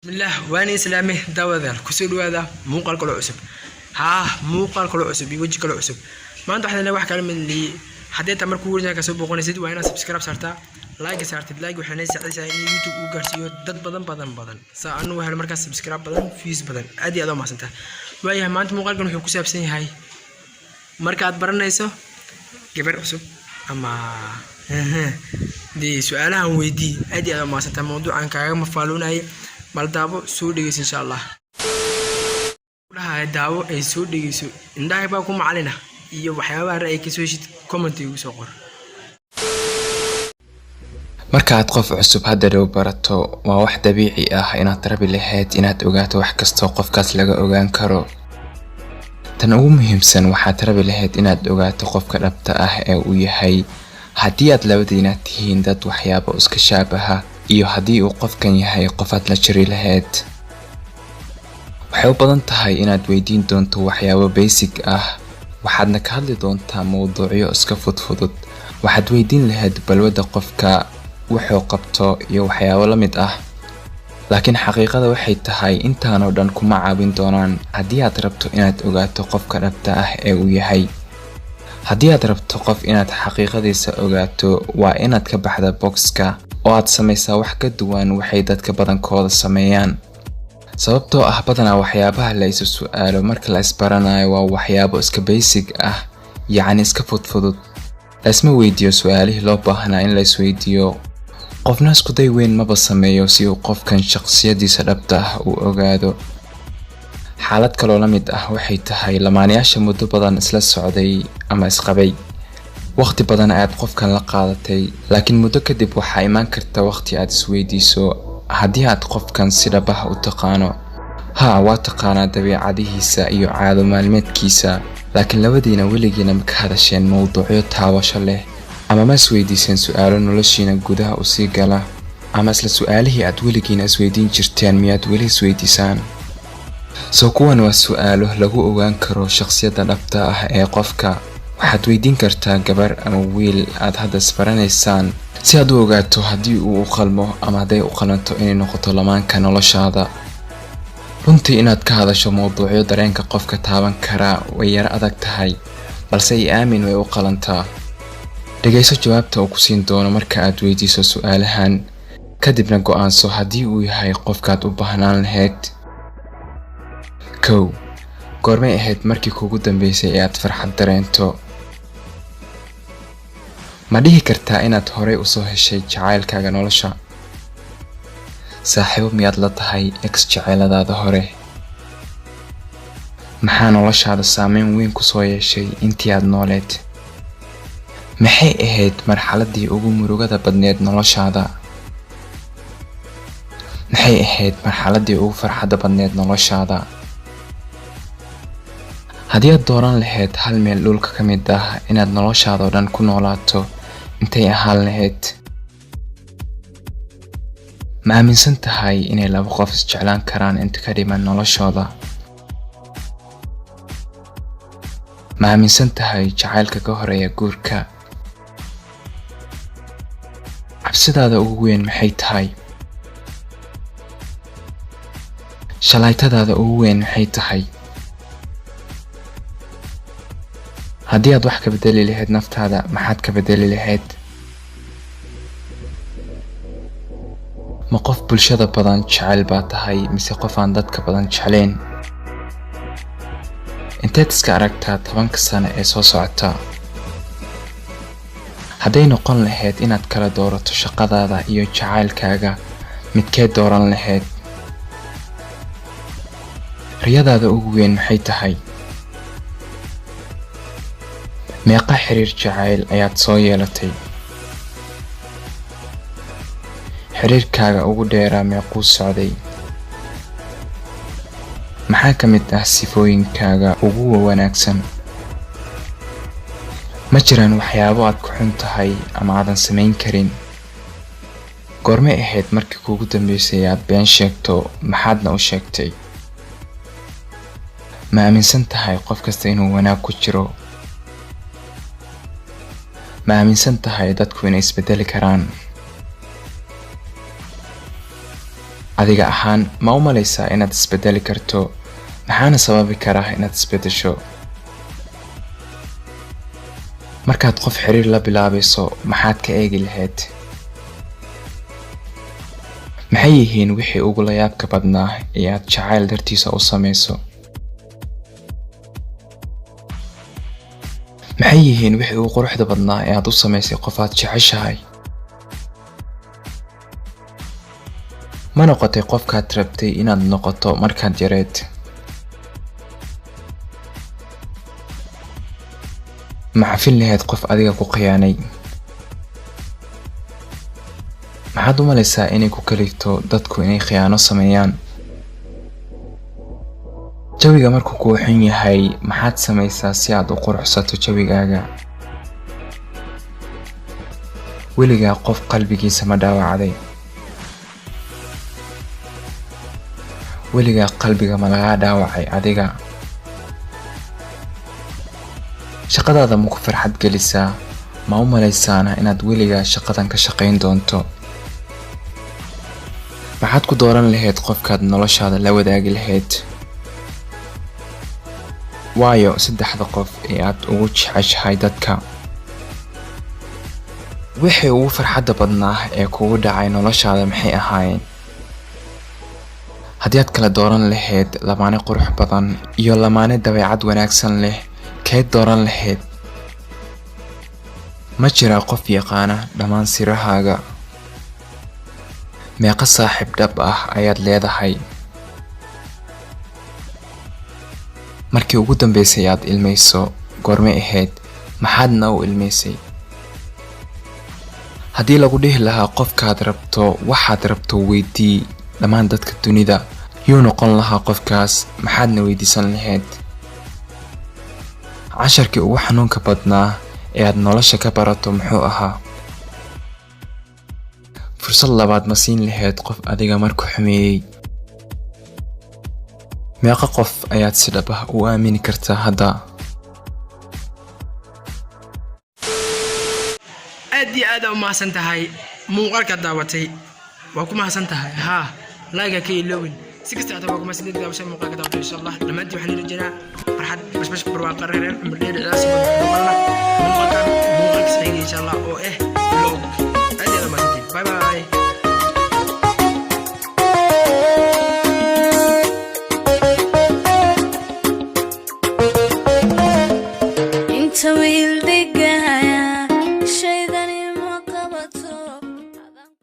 الله وأنا إسلامي داود كسر هذا مو قال كل عسب مو قال كل عسب يوجه كل عسب ما أنت حدا واحد كلام اللي حديت أمر كورنا كسب بقول نسيت وأنا سبسكرايب صارتا لايك صارت لايك وحنا نساعد يوتيوب وقارسيو دد بدن سأنو هالمركز سبسكرايب بدن فيس بدن أدي هذا ما سنته وياه ما أنت مو قال كانوا كسب سنة هاي مركز برنا يسو جبر عسب أما دي سؤالها ويدي أدي هذا ما سنته موضوع عن كلام مفعولون bal daabo soo dhageys insha Allah walaha daabo ay soo dhageyso indhahay baa ku macalina iyo waxyaabaha ra'ay ka soo heshid comment igu soo qor marka aad qof cusub hadda dhow barato waa wax dabiici ah inaad rabi lahayd inaad ogaato wax kasto qofkaas laga ogaan karo tan ugu muhiimsan waxaad rabi lahayd inaad ogaato qofka dhabta ah ee uu yahay haddii aad labadiina tihiin dad waxyaabo iska shaabaha iyo haddii uu qofkan yahay qofaad la jiri lahayd waxay u badan tahay inaad weydiin doonto waxyaabo basic ah waxaadna ka hadli doontaa mowduucyo iska fudfudud waxaad weydiin lahayd balwada qofka wuxuu qabto iyo waxyaabo la mid ah laakiin xaqiiqada waxay tahay intaan oo dhan kuma caawin doonaan haddii aad rabto inaad ogaato qofka dhabta ah ee uu yahay haddii aad rabto qof inaad xaqiiqadiisa ogaato waa inaad ka baxda boxka oo aad samaysaa wax ka duwan waxay dadka badankooda sameeyaan sababtoo ah badanaa waxyaabaha la isu su'aalo marka la isbaranayo waa waxyaabo iska basic ah yacni iska fudfudud laisma weydiiyo su'aalihii loo baahnaa in la isweydiiyo qofna isku day weyn maba sameeyo si uu qofkan shakhsiyadiisa dhabta ah u ogaado xaalad kaloo la mid ah waxay tahay lamaanayaasha muddo badan isla socday ama isqabay waqti badan aad qofkan la qaadatay laakiin muddo kadib waxa iman karta waqti aad isweydiiso haddii aad qofkan si dhab ah u taqaano waa taqaanaa dabeecadihiisa iyo caado maalmeedkiisa laakiin labadiina weligiina ma ka hadasheen mowduucyo taabasho leh ama ma isweydiiseen su'aalo noloshiina gudaha u sii gala ama isla su'aalihii aad weligiina isweydiin jirteen miyaad weli isweydiisaan soo kuwan waa su'aalo lagu ogaan karo shakhsiyadda dhabta ah ee qofka waxaad weydiin kartaa gabar ama wiil aad hadda isbaranaysaan si aad u ogaato haddii uu u qalmo ama hadday u qalanto inay noqoto lamaanka noloshaada runtii inaad ka hadasho mowduucyo dareenka qofka taaban kara way yara adag tahay balse ay aamin way u qalantaa dhegayso jawaabta uu ku siin doono marka aad weydiiso su'aalahan kadibna go'aanso haddii uu yahay qofkaad u baahnaan lahayd goormay ahayd markii kuugu dambeysay ee aad farxad dareento ma dhihi kartaa inaad horey u soo heshay jacaylkaaga nolosha saaxiibo miyaad la tahay ex jacayladaada hore maxaa noloshaada saameyn weyn ku soo yeeshay intii aad nooleed maxay ahayd marxaladii ugu murugada badneed noloshaada maxay ahayd marxaladii ugu farxadda badneed noloshaada haddii aad dooran lahayd hal meel dhulka ka mid ah inaad noloshaada oo dhan ku noolaato intay ahaan lahayd ma aaminsan tahay inay laba qof isjeclaan karaan inta ka dhiman noloshooda ma aaminsan tahay jacaylka ka horeeya guurka cabsidaada ugu weyn maxay tahay shalaytadaada ugu weyn maxay tahay haddii aad wax ka bedeli lahayd naftaada maxaad ka bedeli lahayd ma qof bulshada badan jecel baa tahay mise qof aan dadka badan jeclayn inteed iska aragtaa 10 sano ee soo socota hadday noqon lahayd inaad kala doorato shaqadaada iyo jacaylkaaga midkeed dooran lahayd riyadaada ugu weyn maxay tahay meeqa xiriir jacayl ayaad soo yeelatay xiriirkaaga ugu dheeraa meequu socday maxaa ka mid ah sifooyinkaaga ugu wanaagsan ma jiraan waxyaabo aad ku xun tahay ama aadan samayn karin goormay ahayd markii kuugu dambeysay aad been sheegto maxaadna u sheegtay ma aaminsan tahay qof kasta inuu wanaag ku jiro ma aaminsan tahay dadku inay isbedeli karaan adiga ahaan ma u malaysaa inaad isbedeli karto maxaana sababi kara inaad isbedesho markaad qof xiriir la bilaabayso maxaad ka eegi lahayd maxay yihiin wixii ugu la yaabka badnaa ee aad jacayl dartiisa u samayso maxay yihiin wixii ugu quruxda badnaa ee aad u samaysay qof aad jeceshahay ma noqotay qofkaad rabtay inaad noqoto markaad yareed ma cafin lahayd qof adiga ku khiyaanay maxaad u malaysaa inay ku kalifto dadku inay khiyaano sameeyaan jawiga markuu kuu xun yahay maxaad samaysaa si aad u quruxsato jawigaaga weligaa qof qalbigiisa ma dhaawacday weligaa qalbiga ma lagaa dhaawacay adiga shaqadaada ma ku farxad gelisaa ma u malaysaana inaad weligaa shaqadan ka shaqayn doonto maxaad ku dooran lahayd qofkaad noloshaada la wadaagi lahayd waayo 3 qof ee aad ugu jeceshahay dadka wixii ugu farxadda badnaa ee kugu dhacay noloshaada maxay ahaayeen haddii aad kala dooran lahayd lamaane qurux badan iyo lamaane dabeecad wanaagsan leh keed dooran lahayd ma jira qof yaqaana dhammaan sirahaaga meeqa saaxiib dhab ah ayaad leedahay markii ugu dambeysay aad ilmayso goorma ahayd maxaadna u ilmaysay haddii lagu dhihi lahaa qofkaad rabto waxaad rabto weydii dhammaan dadka dunida yuu noqon lahaa qofkaas maxaadna weydiisan lahayd casharkii ugu xanuunka badnaa ee aad nolosha ka barato muxuu ahaa fursad labaad ma siin lahayd qof adiga markuu xumeeyey meeqa qof ayaad si dhab ah u aamini kartaa hadda aad iyo aad u mahadsan tahay muuqaalka daawatay waa ku mahadsan tahay haa لايك كي لوين سكست أعتبر كم سنين قبل شيء مقالة دعوة إن شاء الله لما أنتي وحنا رجعنا فرحت بس بروا قررنا مدير الأسبوع مقالة مقالة سعيد إن شاء الله أو لوك أدي لما أنتي باي باي أنت ويل